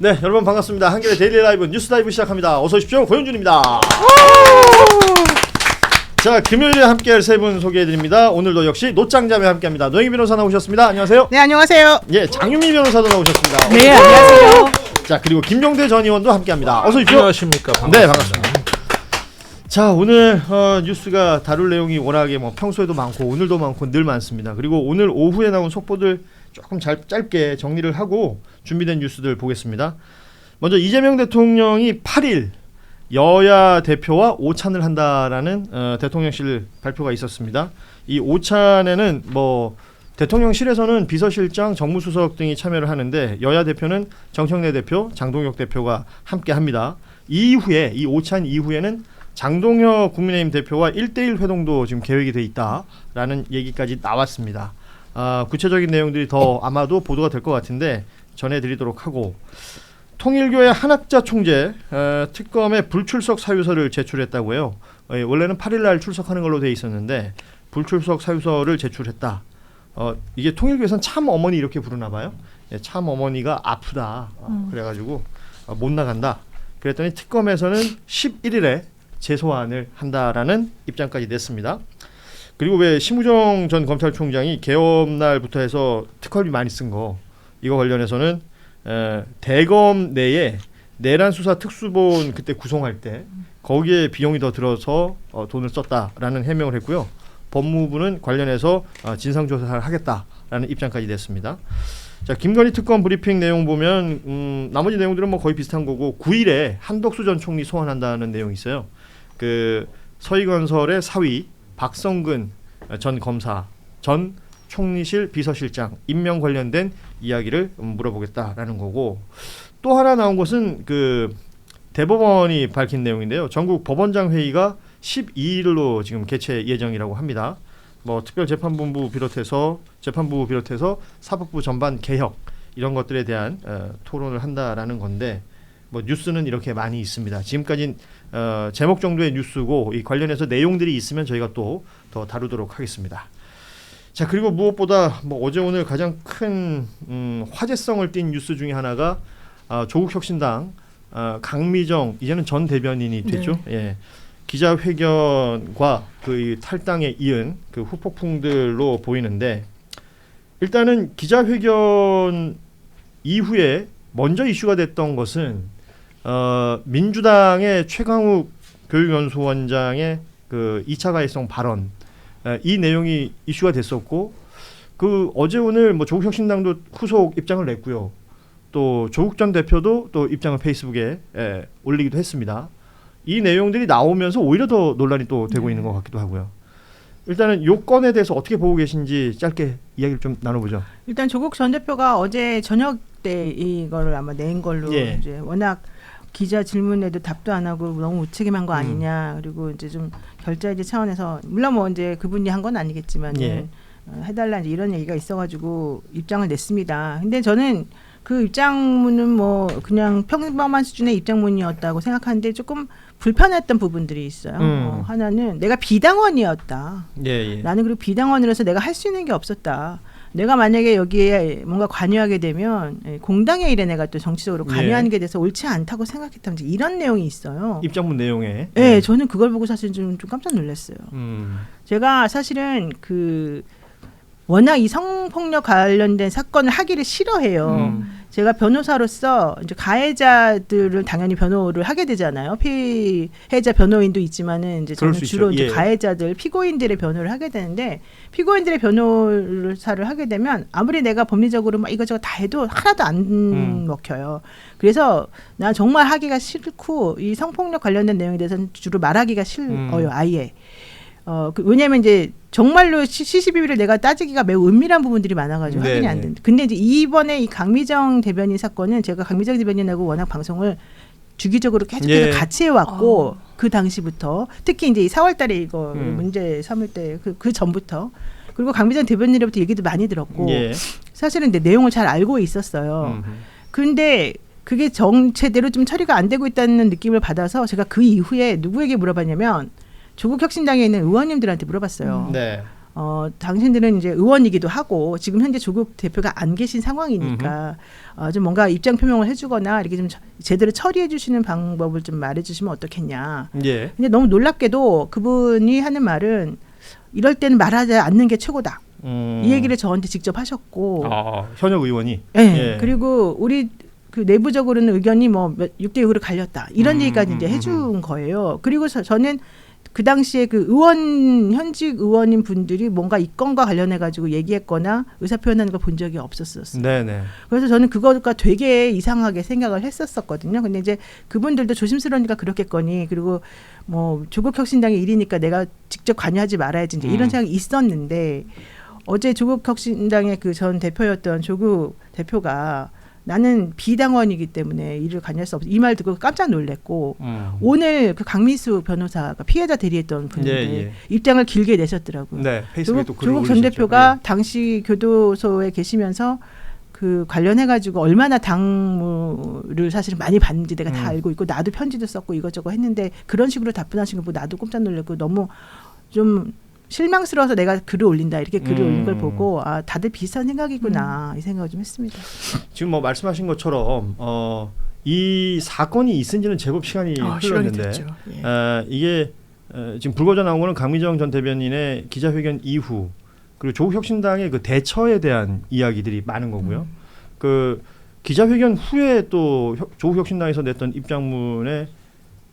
네, 여러분 반갑습니다. 한겨레 데일리 라이브 뉴스 다이브 시작합니다. 어서 오십시오. 고현준입니다. 자, 금요일에 함께할 세 분 소개해드립니다. 오늘도 역시 노짱자매 함께합니다. 노영희 변호사 나오셨습니다. 안녕하세요. 네, 안녕하세요. 예, 장유미 변호사도 나오셨습니다. 네, 안녕하세요. 자, 그리고 김용대 전 의원도 함께합니다. 어서 오십시오. 안녕하십니까. 반갑습니다. 네, 반갑습니다. 자, 오늘 뉴스가 다룰 내용이 워낙에 뭐 평소에도 많고 오늘도 많고 늘 많습니다. 그리고 오늘 오후에 나온 속보들 조금 짧게 정리를 하고 준비된 뉴스들 보겠습니다. 먼저 이재명 대통령이 8일 여야 대표와 오찬을 한다라는 대통령실 발표가 있었습니다. 이 오찬에는 뭐 대통령실에서는 비서실장, 정무수석 등이 참여를 하는데 여야 대표는 정청래 대표, 장동혁 대표가 함께합니다. 이후에 이 오찬 이후에는 장동혁 국민의힘 대표와 1대1 회동도 지금 계획이 돼 있다라는 얘기까지 나왔습니다. 구체적인 내용들이 더 아마도 보도가 될 것 같은데 전해드리도록 하고, 통일교회 한학자 총재 특검에 불출석 사유서를 제출했다고요. 원래는 8일날 출석하는 걸로 돼 있었는데 불출석 사유서를 제출했다. 이게 통일교에서는 참 어머니 이렇게 부르나 봐요. 참 어머니가 아프다. 그래가지고 못 나간다. 그랬더니 특검에서는 11일에 재소환을 한다라는 입장까지 냈습니다. 그리고 왜 심우정 전 검찰총장이 개업날부터 해서 특활비 많이 쓴 거, 이거 관련해서는 대검 내에 내란 수사 특수본 그때 구성할 때 거기에 비용이 더 들어서 돈을 썼다라는 해명을 했고요. 법무부는 관련해서 진상조사를 하겠다라는 입장까지 냈습니다. 자, 김건희 특검 브리핑 내용 보면 나머지 내용들은 뭐 거의 비슷한 거고, 9일에 한덕수 전 총리 소환한다는 내용이 있어요. 그 서희건설의 사위 박성근 전 검사, 전 총리실 비서실장 임명 관련된 이야기를 물어보겠다라는 거고, 또 하나 나온 것은 그 대법원이 밝힌 내용인데요. 전국 법원장 회의가 12일로 지금 개최 예정이라고 합니다. 뭐 특별재판부 비롯해서 사법부 전반 개혁 이런 것들에 대한 토론을 한다라는 건데, 뭐 뉴스는 이렇게 많이 있습니다. 지금까지는 제목 정도의 뉴스고, 이 관련해서 내용들이 있으면 저희가 또 더 다루도록 하겠습니다. 자, 그리고 무엇보다 뭐 어제 오늘 가장 큰 화제성을 띈 뉴스 중에 하나가 조국혁신당 강미정, 이제는 전 대변인이 됐죠. 네. 예. 기자회견과 그 탈당에 이은 그 후폭풍들로 보이는데, 일단은 기자회견 이후에 먼저 이슈가 됐던 것은 민주당의 최강욱 교육연수원장의 그 2차 가해성 발언, 이 내용이 이슈가 됐었고, 그 어제 오늘 뭐 조국혁신당도 후속 입장을 냈고요. 또 조국 전 대표도 또 입장을 페이스북에 올리기도 했습니다. 이 내용들이 나오면서 오히려 더 논란이 또 되고 있는 것 같기도 하고요. 일단은 이 건에 대해서 어떻게 보고 계신지 짧게 이야기를 좀 나눠보죠. 일단 조국 전 대표가 어제 저녁 때 이거를 아마 낸 걸로, 예. 이제 워낙 기자 질문에도 답도 안 하고 너무 무책임한 거 아니냐, 그리고 이제 좀 결자이제 차원에서, 물론 뭐 이제 그분이 한 건 아니겠지만 예. 해달라 이제 이런 얘기가 있어가지고 입장을 냈습니다. 근데 저는 그 입장문은 뭐 그냥 평범한 수준의 입장문이었다고 생각하는데 조금 불편했던 부분들이 있어요. 하나는 내가 비당원이었다. 예. 나는 그리고 비당원으로서 내가 할 수 있는 게 없었다. 내가 만약에 여기에 뭔가 관여하게 되면 공당의 일에 내가 또 정치적으로 관여하는 게 돼서 옳지 않다고 생각했다면 이런 내용이 있어요. 입장문 내용에. 네, 저는 그걸 보고 사실 좀 깜짝 놀랐어요. 제가 사실은 워낙 이 성폭력 관련된 사건을 하기를 싫어해요. 제가 변호사로서 이제 가해자들을 당연히 변호를 하게 되잖아요. 피해자 변호인도 있지만은 이제 저는 주로 이제 가해자들, 피고인들의 변호를 하게 되는데, 피고인들의 변호사를 하게 되면 아무리 내가 법리적으로 막 이것저것 다 해도 하나도 안 먹혀요. 그래서 난 정말 하기가 싫고, 이 성폭력 관련된 내용에 대해서는 주로 말하기가 싫어요, 아예. 왜냐하면 이제 정말로 CCTV를 내가 따지기가 매우 은밀한 부분들이 많아가지고 확인이 안 된다. 근데 이제 이번에 이 강미정 대변인 사건은 제가 강미정 대변인하고 워낙 방송을 주기적으로 계속해서 같이 해왔고, 그 당시부터 특히 이제 4월달에 이거 문제 삼을 때 그 전부터, 그리고 강미정 대변인으로부터 얘기도 많이 들었고, 사실은 내 내용을 잘 알고 있었어요. 근데 그게 제대로 좀 처리가 안 되고 있다는 느낌을 받아서 제가 그 이후에 누구에게 물어봤냐면 조국혁신당에 있는 의원님들한테 물어봤어요. 당신들은 이제 의원이기도 하고 지금 현재 조국 대표가 안 계신 상황이니까 좀 뭔가 입장 표명을 해주거나 이렇게 좀 제대로 처리해 주시는 방법을 좀 말해주시면 어떻겠냐. 예. 근데 너무 놀랍게도 그분이 하는 말은 이럴 때는 말하지 않는 게 최고다. 이 얘기를 저한테 직접 하셨고. 현역 의원이. 네. 예. 그리고 우리 그 내부적으로는 의견이 뭐 6대 6으로 갈렸다. 이런 얘기까지 이제 해준 거예요. 그리고 저는 그 당시에 그 현직 의원인 분들이 뭔가 이 건과 관련해 가지고 얘기했거나 의사표현하는 걸 본 적이 없었어요. 네네. 그래서 저는 그거가 되게 이상하게 생각을 했었거든요. 근데 이제 그분들도 조심스러우니까 그렇겠거니. 그리고 뭐 조국 혁신당의 일이니까 내가 직접 관여하지 말아야지 이제 이런 생각이 있었는데 어제 조국 혁신당의 그 전 대표였던 조국 대표가 나는 비당원이기 때문에 일을 관여할 수 없어. 이 말 듣고 깜짝 놀랐고 오늘 그 강민수 변호사가 피해자 대리했던 분인데 입장을 길게 내셨더라고요. 네, 페이스북에 또 글을 조국 전 올리셨죠. 대표가 당시 교도소에 계시면서 그 관련해가지고 얼마나 당무를 사실 많이 받는지 내가 다 알고 있고 나도 편지도 썼고 이것저것 했는데 그런 식으로 답변하신 거 보고 나도 깜짝 놀랐고 너무 좀 실망스러워서 내가 글을 올린다 이렇게 글을 올린 걸 보고 다들 비슷한 생각이구나 이 생각을 좀 했습니다. 지금 뭐 말씀하신 것처럼 이 사건이 있은 지는 제법 시간이 흘렀는데 이게 지금 불거져 나온 거는 강민정 전 대변인의 기자회견 이후 그리고 조국 혁신당의 그 대처에 대한 이야기들이 많은 거고요. 그 기자회견 후에 또 조국 혁신당에서 냈던 입장문에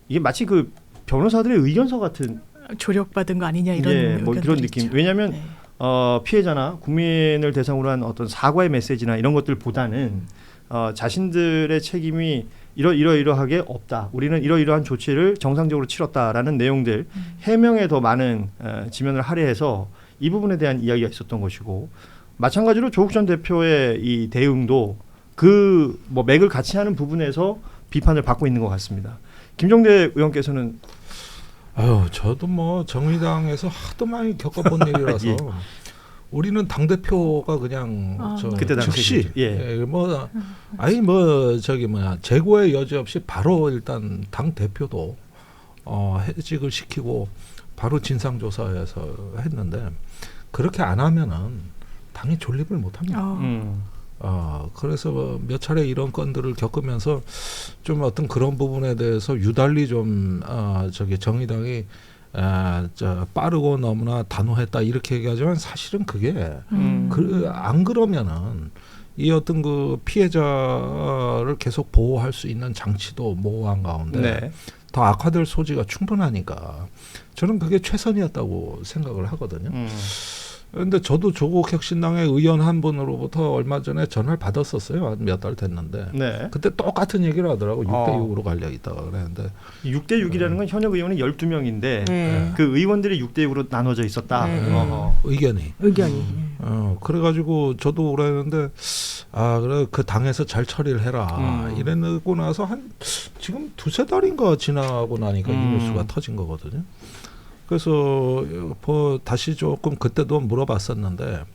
이게 마치 그 변호사들의 의견서 같은 조력받은 거 아니냐 이런 뭐 그런 느낌. 왜냐하면 네. 피해자나 국민을 대상으로 한 어떤 사과의 메시지나 이런 것들보다는 자신들의 책임이 이러이러하게 없다. 우리는 이러이러한 조치를 정상적으로 치렀다라는 내용들 해명에 더 많은 지면을 할애해서 이 부분에 대한 이야기가 있었던 것이고 마찬가지로 조국 전 대표의 이 대응도 그 뭐 맥을 같이 하는 부분에서 비판을 받고 있는 것 같습니다. 김종대 의원께서는 저도 뭐 정의당에서 하도 많이 겪어본 일이라서 예. 우리는 당 대표가 그냥 그때 즉시 재고의 여지 없이 바로 일단 당 대표도 해직을 시키고 바로 진상조사해서 했는데 그렇게 안 하면은 당이 존립을 못합니다. 그래서 몇 차례 이런 건들을 겪으면서 좀 어떤 그런 부분에 대해서 유달리 좀 정의당이 빠르고 너무나 단호했다 이렇게 얘기하지만 사실은 그게 안 그러면은 이 어떤 그 피해자를 계속 보호할 수 있는 장치도 모호한 가운데 더 악화될 소지가 충분하니까 저는 그게 최선이었다고 생각을 하거든요. 그런데 저도 조국 혁신당의 의원 한 분으로부터 얼마 전에 전화를 받았었어요. 몇 달 됐는데 그때 똑같은 얘기를 하더라고. 6대 6으로 갈려 있다가 그랬는데 6대 6이라는 건 현역 의원이 12명인데 그 의원들이 6대 6으로 나눠져 있었다. 의견이. 그래가지고 저도 그랬는데 그래 그 당에서 잘 처리를 해라. 이러고 나서 한 지금 2-3달인가 지나고 나니까 이 뉴스가 터진 거거든요. 그래서 다시 조금 그때도 물어봤었는데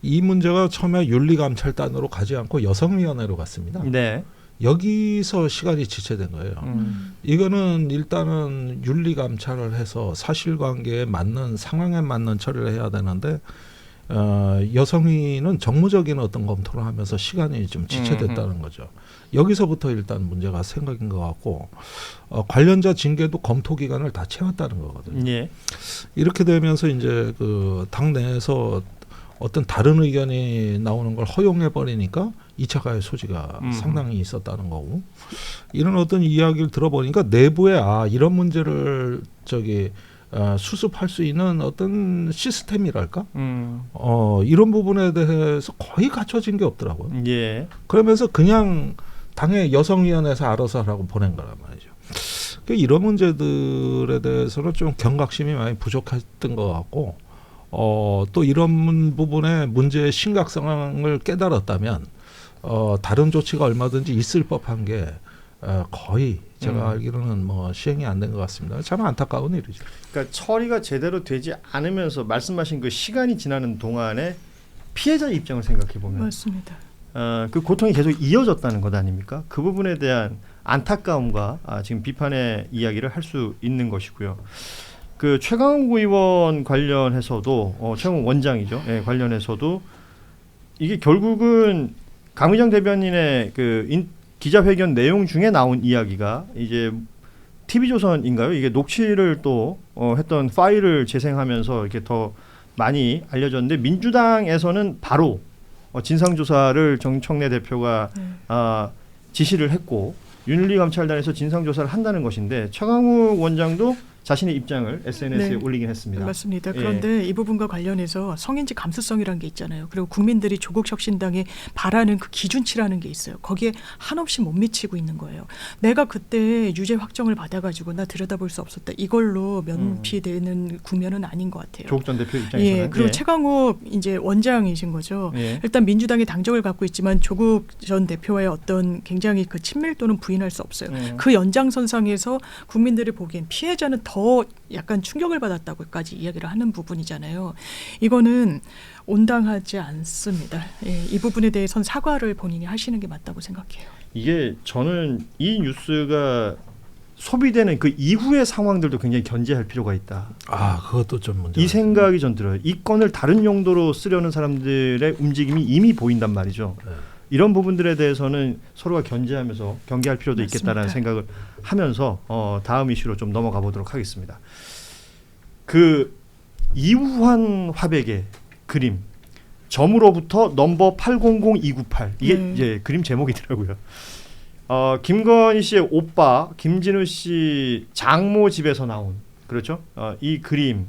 이 문제가 처음에 윤리감찰단으로 가지 않고 여성위원회로 갔습니다. 여기서 시간이 지체된 거예요. 이거는 일단은 윤리감찰을 해서 사실관계에 맞는 상황에 맞는 처리를 해야 되는데 여성위는 정무적인 어떤 검토를 하면서 시간이 좀 지체됐다는 거죠. 여기서부터 일단 문제가 생각인 것 같고 관련자 징계도 검토 기간을 다 채웠다는 거거든요. 이렇게 되면서 이제 그 당 내에서 어떤 다른 의견이 나오는 걸 허용해 버리니까 2차 가해 소지가 상당히 있었다는 거고 이런 어떤 이야기를 들어보니까 내부에 이런 문제를 수습할 수 있는 어떤 시스템이랄까? 이런 부분에 대해서 거의 갖춰진 게 없더라고요. 그러면서 그냥 당의 여성위원회에서 알아서 하라고 보낸 거란 말이죠. 이런 문제들에 대해서는 좀 경각심이 많이 부족했던 것 같고 또 이런 부분의 문제의 심각성을 깨달았다면 다른 조치가 얼마든지 있을 법한 게 거의 제가 알기로는 뭐 시행이 안 된 것 같습니다. 참 안타까운 일이죠. 그러니까 처리가 제대로 되지 않으면서 말씀하신 그 시간이 지나는 동안에 피해자 입장을 생각해 보면 맞습니다. 그 고통이 계속 이어졌다는 것 아닙니까? 그 부분에 대한 안타까움과 지금 비판의 이야기를 할 수 있는 것이고요. 그 최강욱 의원 관련해서도 최강욱 원장이죠. 예, 관련해서도 이게 결국은 강의장 대변인의 그 기자회견 내용 중에 나온 이야기가 이제 TV조선인가요? 이게 녹취를 또 했던 파일을 재생하면서 이렇게 더 많이 알려졌는데 민주당에서는 바로 진상조사를 정청래 대표가 지시를 했고 윤리감찰단에서 진상조사를 한다는 것인데 최강욱 원장도 자신의 입장을 SNS에 올리긴 했습니다. 맞습니다. 그런데 이 부분과 관련해서 성인지 감수성이라는 게 있잖아요. 그리고 국민들이 조국혁신당이 바라는 그 기준치라는 게 있어요. 거기에 한없이 못 미치고 있는 거예요. 내가 그때 유죄 확정을 받아가지고 나 들여다볼 수 없었다. 이걸로 면피되는 국면은 아닌 것 같아요. 조국 전 대표 입장에서는. 그리고 최강욱 이제 원장이신 거죠. 일단 민주당이 당적을 갖고 있지만 조국 전 대표와의 어떤 굉장히 그 친밀도는 부인할 수 없어요. 그 연장선상에서 국민들이 보기엔 피해자는 더 약간 충격을 받았다고까지 이야기를 하는 부분이잖아요. 이거는 온당하지 않습니다. 이 부분에 대해서는 사과를 본인이 하시는 게 맞다고 생각해요. 이게 저는 이 뉴스가 소비되는 그 이후의 상황들도 굉장히 견제할 필요가 있다. 그것도 좀 문제. 이 생각이 전 들어요. 이 건을 다른 용도로 쓰려는 사람들의 움직임이 이미 보인단 말이죠. 이런 부분들에 대해서는 서로가 견제하면서 경계할 필요도 있겠다라는 생각을 하면서 다음 이슈로 좀 넘어가 보도록 하겠습니다. 그 이우환 화백의 그림 점으로부터 넘버 800298 이게 이제 그림 제목이더라고요. 김건희 씨의 오빠 김진우 씨 장모 집에서 나온 그렇죠? 이 그림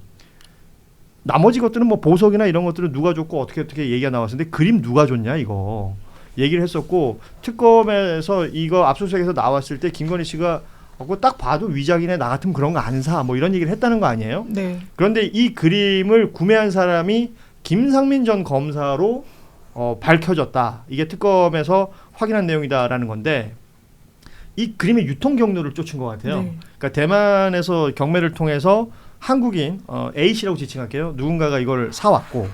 나머지 것들은 뭐 보석이나 이런 것들은 누가 줬고 어떻게 얘기가 나왔었는데 그림 누가 줬냐 이거 얘기를 했었고 특검에서 이거 압수수색에서 나왔을 때 김건희 씨가 딱 봐도 위작이네 나 같으면 그런 거 안 사 뭐 이런 얘기를 했다는 거 아니에요? 네. 그런데 이 그림을 구매한 사람이 김상민 전 검사로 밝혀졌다. 이게 특검에서 확인한 내용이다라는 건데 이 그림의 유통 경로를 쫓은 것 같아요. 네. 그러니까 대만에서 경매를 통해서 한국인 A 씨라고 지칭할게요. 누군가가 이걸 사왔고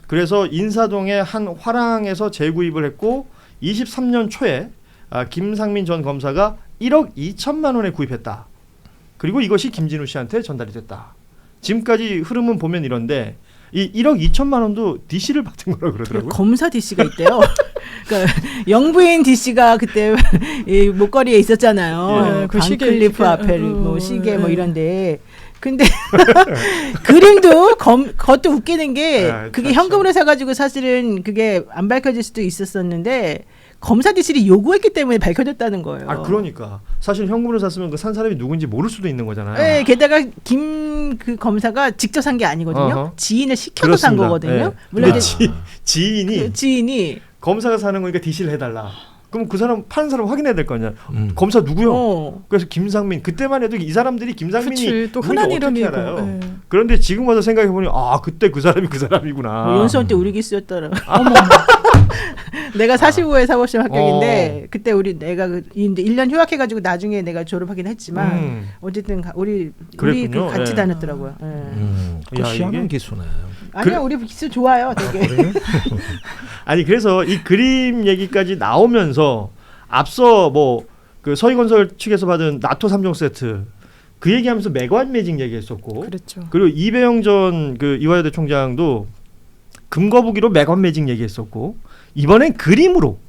그래서 인사동의 한 화랑에서 재구입을 했고 23년 초에 김상민 전 검사가 1억 2천만 원에 구입했다. 그리고 이것이 김진우 씨한테 전달이 됐다. 지금까지 흐름은 보면 이런데 이 1억 2천만 원도 DC를 받은 거라고 그러더라고요. 검사 DC가 있대요. 그러니까 영부인 DC가 그때 이 목걸이에 있었잖아요. 그 반클리프 아펠 뭐 시계 뭐 이런데. 근데 그림도 그것도 웃기는 게 그게 현금으로 사가지고 사실은 그게 안 밝혀질 수도 있었었는데 검사 DC를 요구했기 때문에 밝혀졌다는 거예요. 그러니까 사실 현금으로 샀으면 그 산 사람이 누군지 모를 수도 있는 거잖아요. 네, 게다가 그 검사가 직접 산 게 아니거든요. 지인을 시켜서 산 거거든요. 물론 지인이 검사가 사는 거니까 DC를 해달라. 그럼 그 사람 파는 사람 확인해야 될 거 아니야. 검사 누구요? 그래서 김상민. 그때만 해도 이 사람들이 김상민이 또 흔한 이름이고. 알아요. 그런데 지금 와서 생각해 보니 그때 그 사람이 그 사람이구나. 연수원 때 우리 기수였더라. 내가 45회 사법시험 합격인데 그때 내가 1년 휴학해가지고 나중에 내가 졸업하긴 했지만 어쨌든 우리 같이 다녔더라고요. 희한한 기수네. 아니요, 우리 기수 좋아요, 되게. 아니 그래서 이 그림 얘기까지 나오면서 앞서 그 서희건설 측에서 받은 나토 3종 세트 그 얘기하면서 매관 매직 얘기했었고, 그렇죠. 그리고 이배영 전 그 이화여대 총장도 금거북이로 매관 매직 얘기했었고 이번엔 그림으로.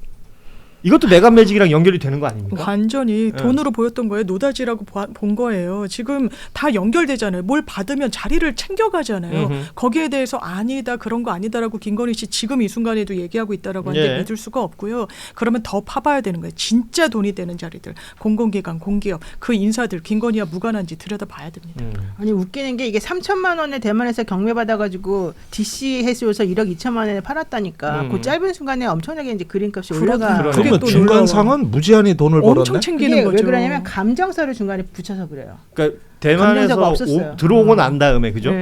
이것도 매간 매직이랑 연결이 되는 거 아닙니까? 완전히 돈으로 보였던 거예요. 노다지라고 본 거예요. 지금 다 연결되잖아요. 뭘 받으면 자리를 챙겨가잖아요. 거기에 대해서 아니다 그런 거 아니다라고 김건희 씨 지금 이 순간에도 얘기하고 있다라고 하는데 믿을 수가 없고요. 그러면 더 파봐야 되는 거예요. 진짜 돈이 되는 자리들, 공공기관, 공기업, 그 인사들 김건희와 무관한지 들여다봐야 됩니다. 아니 웃기는 게 이게 3천만 원에 대만에서 경매 받아가지고 DC 해수여서 1억 2천만 원에 팔았다니까 그 짧은 순간에 엄청나게 이제 그림값이 올라가. 그러면 중간상은 무지한히 돈을 벌었네. 엄청 챙기는 거죠. 왜 그러냐면 감정서를 중간에 붙여서 그래요. 그러니까 대만에서 들어오고 난 다음에 그죠?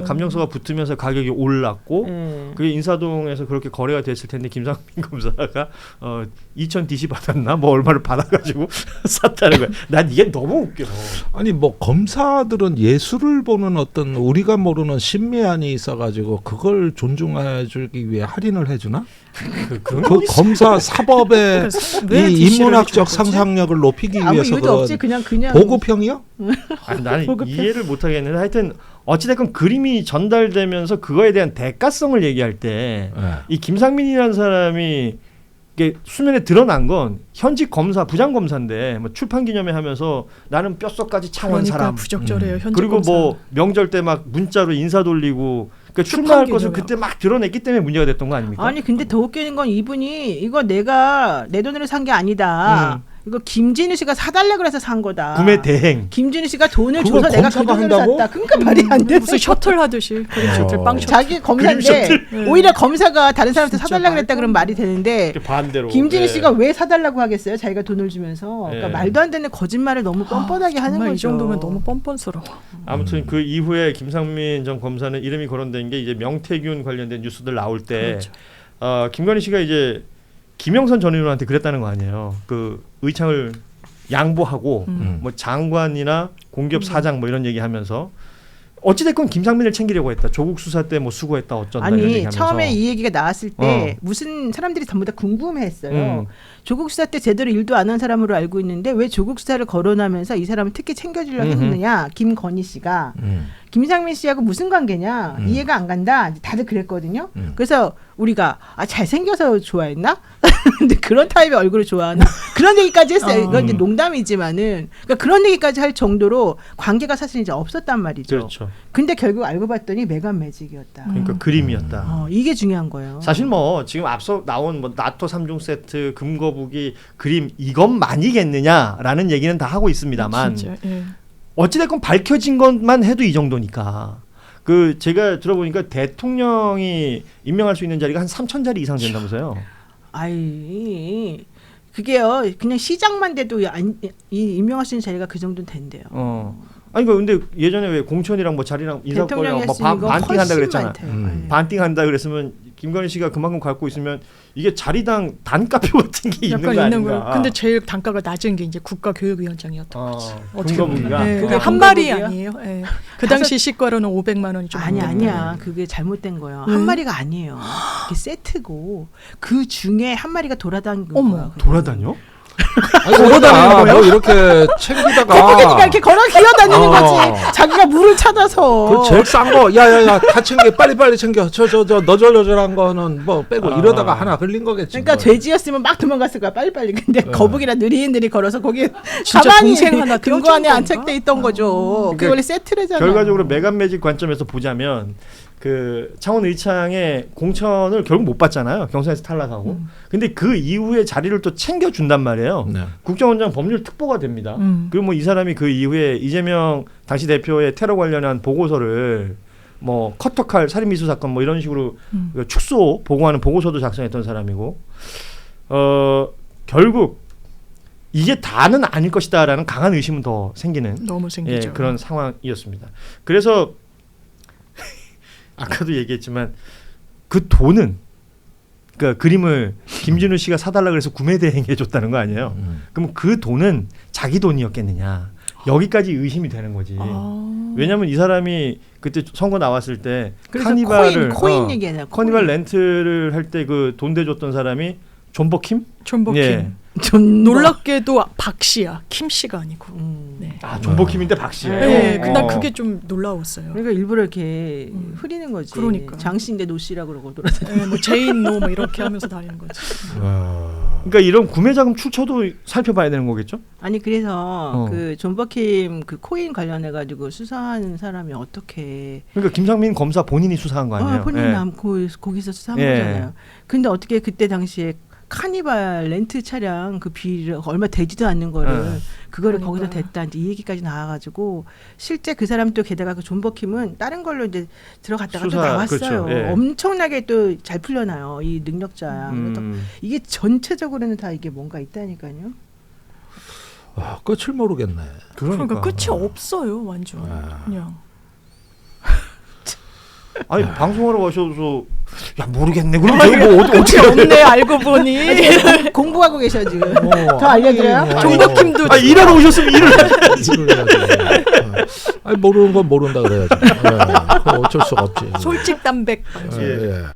감정서가 붙으면서 가격이 올랐고 그게 인사동에서 그렇게 거래가 됐을 텐데 김상민 검사가 2천 DC 받았나 뭐 얼마를 받아가지고 샀다는 거야. 난 이게 너무 웃겨. 아니 검사들은 예술을 보는 어떤 우리가 모르는 신미안이 있어가지고 그걸 존중해주기 위해 할인을 해주나? 그 검사 사법의 이 인문학적 상상력을 높이기 위해서 이유도 없지 그냥 보급형이요? 나는 보급형. 이해를 못하겠는데 하여튼 어찌됐건 그림이 전달되면서 그거에 대한 대가성을 얘기할 때 이 김상민이라는 사람이 이게 수면에 드러난 건 현직 검사 부장 검사인데 뭐 출판 기념회 하면서 나는 뼛속까지 창원 그러니까 사람 부적절해요. 현직 그리고 검사. 뭐 명절 때 막 문자로 인사 돌리고 그러니까 출마할 것을 그때 막 드러냈기 때문에 문제가 됐던 거 아닙니까? 아니 근데 더 웃기는 건 이분이 이거 내가 내 돈으로 산 게 아니다. 이거 김진우 씨가 사달라 그래서 산 거다. 구매 대행. 김진우 씨가 돈을 그걸 줘서 내가 그 검사가 돈으로 한다고? 샀다. 그러니까 말이 안 돼. 무슨 셔틀 하듯이 그림 셔틀 빵 셔틀. 자기 검사인데 오히려 검사가 다른 사람한테 사달라 그랬다 그러면 말이 되는데 반대로. 김진우 씨가 왜 사달라고 하겠어요? 자기가 돈을 주면서. 그러니까 말도 안 되는 거짓말을 너무 뻔뻔하게 하는 정말 거죠. 이 정도면 너무 뻔뻔스러워. 아무튼 그 이후에 김상민 전 검사는 이름이 거론된 게 이제 명태균 관련된 뉴스들 나올 때 김건희 씨가 이제 김영선 전 의원한테 그랬다는 거 아니에요. 그 의창을 양보하고 뭐 장관이나 공기업 사장 뭐 이런 얘기하면서 어찌됐건 김상민을 챙기려고 했다. 조국 수사 때 뭐 수고했다 어쩐다 이런 아니 얘기하면서. 처음에 이 얘기가 나왔을 때 무슨 사람들이 전부 다 궁금해했어요. 조국 수사 때 제대로 일도 안 한 사람으로 알고 있는데 왜 조국 수사를 거론하면서 이 사람을 특히 챙겨주려고 했느냐. 김건희 씨가. 김상민 씨하고 무슨 관계냐 이해가 안 간다. 다들 그랬거든요. 그래서 우리가 잘생겨서 좋아했나? 근데 그런 타입의 얼굴을 좋아하나? 그런 얘기까지 했어요. 이건 이제 농담이지만은 그러니까 그런 얘기까지 할 정도로 관계가 사실 이제 없었단 말이죠. 그렇죠. 근데 결국 알고 봤더니 매간 매직이었다. 그러니까 그림이었다. 이게 중요한 거예요. 사실 뭐 지금 앞서 나온 뭐 나토 3중 세트 금거북이 그림 이것만이겠느냐라는 얘기는 다 하고 있습니다만 진짜, 예. 어찌됐건 밝혀진 것만 해도 이 정도니까 그 제가 들어보니까 대통령이 임명할 수 있는 자리가 한 3,000자리 이상 된다면서요. 아이 그게요 그냥 시장만 돼도 임명할 수 있는 자리가 그 정도는 된대요. 아니 근데 예전에 왜 공천이랑 뭐 자리랑 인사권이랑 뭐 반띵한다 그랬잖아. 반띵한다 그랬으면 김건희 씨가 그만큼 갖고 있으면 이게 자리당 단가표 같은 게 있는 거 아닌가. 근데 제일 단가가 낮은 게 이제 국가교육위원장이었던 거지. 금거북이가. 네, 그게 한 마리 금거북이야? 아니에요. 네. 그 당시 시가로는 500만 원이 좀 아니야. 그게 잘못된 거예요. 한 마리가 아니에요. 그게 세트고 그 중에 한 마리가 돌아다니는 거야. 돌아다녀? 걸어다니는 거예요? 뭐 이렇게 챙기다가 거북이니까 이렇게 걸어 기어다니는 거지. 자기가 물을 찾아서. 그 제일 싼 거, 야야야, 다 챙겨, 빨리 챙겨. 저 너절너절한 거는 뭐 빼고 이러다가 하나 흘린 거겠지. 그러니까 뭐. 돼지였으면 막 도망갔을 거야 빨리. 근데 거북이라 느릿느릿 걸어서 거기 진짜 가만히 동생 하나 금고 안에 떼어준 안착돼 있던 거죠. 그게 원래 세트래잖아. 결과적으로 매간 매직 관점에서 보자면 그 창원 의창의 공천을 결국 못 받잖아요. 경선에서 탈락하고. 근데 그 이후에 자리를 또 챙겨준단 말이에요. 네. 국정원장 법률 특보가 됩니다. 그리고 뭐 이 사람이 그 이후에 이재명 당시 대표의 테러 관련한 보고서를 뭐 커터칼 살인미수 사건 뭐 이런 식으로 축소 보고하는 보고서도 작성했던 사람이고 결국 이게 다는 아닐 것이다라는 강한 의심은 더 생기는 너무 생기죠. 그런 상황이었습니다. 그래서 아까도 얘기했지만 그 돈은 그러니까 그림을 김진우 씨가 사달라 그래서 구매 대행해 줬다는 거 아니에요? 그럼 그 돈은 자기 돈이었겠느냐? 여기까지 의심이 되는 거지. 왜냐하면 이 사람이 그때 선거 나왔을 때 카니발을 코인 얘기하냐. 카니발 렌트를 할 때 그 돈 대줬던 사람이 존버킴? 존버킴. 예. 놀랍게도 박 씨야. 김 씨가 아니고. 네. 존버킴인데 박 씨예요. 네. 난 그게 좀 놀라웠어요. 그러니까 일부러 이렇게 흐리는 거지. 그러니까. 장씨인데 노씨라고 그러고 돌아다니는. 네, 뭐 제인 노 뭐 이렇게 하면서 다니는 거지. 그러니까 이런 구매자금 출처도 살펴봐야 되는 거겠죠? 아니 그래서 그 존버킴 그 코인 관련해 가지고 수사하는 사람이 어떻게? 그러니까 김상민 검사 본인이 수사한 거 아니에요? 본인이 거기서 수사한 거잖아요. 근데 어떻게 그때 당시에 카니발 렌트 차량 그 비를 얼마 되지도 않는 거를 그거를 거기다 댔다 이제 이 얘기까지 나와가지고 실제 그 사람 또 게다가 그 존버킴은 다른 걸로 이제 들어갔다가 또 나왔어요. 그렇죠. 예. 엄청나게 또 잘 풀려나요 이 능력자야. 이게 전체적으로는 다 이게 뭔가 있다니까요. 끝을 모르겠네. 그러니까 끝이 없어요 완전. 그냥. 아니 방송하러 가셔서 야 모르겠네. 그럼 제가 뭐 어떻게 없네 알고 보니. 공부하고 계셔 지금. 더 알려드려요? 존버킴도 일하러 오셨으면 일을 아니 모르는 건 모른다 그래야지. 어쩔 수가 없지. 솔직담백. 예.